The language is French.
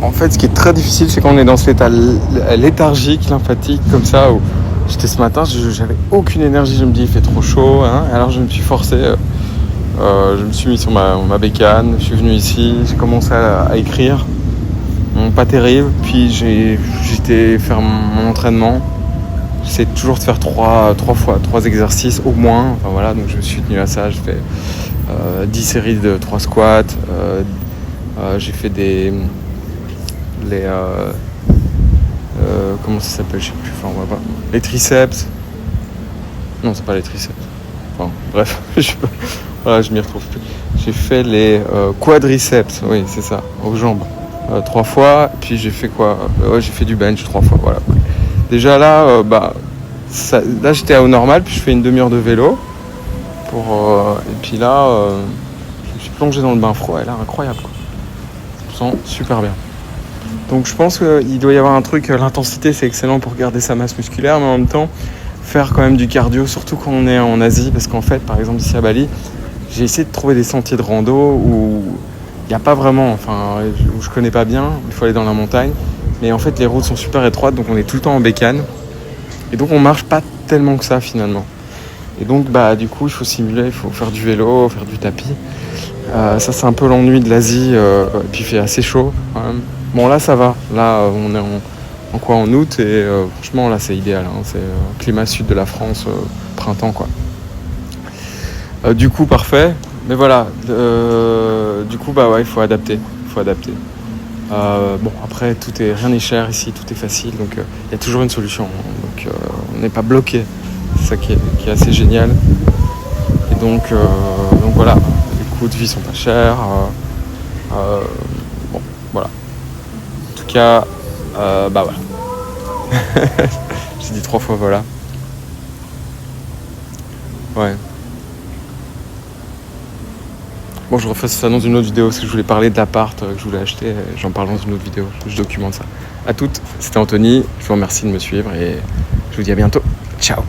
En fait, ce qui est très difficile, c'est quand on est dans cet état léthargique, lymphatique, comme ça, où j'étais ce matin, j'avais aucune énergie. Je me dis, il fait trop chaud, hein. Alors je me suis forcé, je me suis mis sur ma bécane, je suis venu ici, j'ai commencé à écrire. Pas terrible, puis j'étais faire mon entraînement. J'essaie toujours de faire 3 exercices au moins. Enfin, voilà, donc je me suis tenu à ça. J'ai fait 10 séries de 3 squats. J'ai fait comment ça s'appelle, je sais plus. Enfin, les triceps. Non, c'est pas les triceps. Enfin, bref, voilà, je m'y retrouve plus. J'ai fait les quadriceps, oui, c'est ça, aux jambes. 3 fois, puis j'ai fait quoi j'ai fait du bench 3 fois, voilà. Déjà là, là j'étais au normal, puis je fais une demi-heure de vélo. Et puis là, je me suis plongé dans le bain froid, et là, incroyable, quoi. Je me sens super bien. Donc je pense qu'il doit y avoir un truc, l'intensité c'est excellent pour garder sa masse musculaire, mais en même temps, faire quand même du cardio, surtout quand on est en Asie, parce qu'en fait, par exemple ici à Bali, j'ai essayé de trouver des sentiers de rando où il n'y a pas vraiment, où je connais pas bien, il faut aller dans la montagne. Mais en fait, les routes sont super étroites, donc on est tout le temps en bécane. Et donc on marche pas tellement que ça finalement. Et donc du coup, il faut simuler, il faut faire du vélo, faire du tapis. Ça c'est un peu l'ennui de l'Asie, et puis il fait assez chaud quand même. Bon là ça va, là on est en août et franchement là c'est idéal, hein. C'est climat sud de la France, printemps quoi. Du coup parfait, mais voilà, du coup il faut adapter. Bon après rien n'est cher ici, tout est facile, donc il y a toujours une solution, hein. Donc on n'est pas bloqué, c'est ça qui est assez génial. Et donc voilà, les coûts de vie sont pas chers, bon voilà. En tout cas, voilà. J'ai dit 3 fois voilà. Ouais. Bon, je refais ça dans une autre vidéo parce que je voulais parler de l'appart que je voulais acheter. J'en parle dans une autre vidéo. Je documente ça. À toutes, c'était Anthony. Je vous remercie de me suivre et je vous dis à bientôt. Ciao.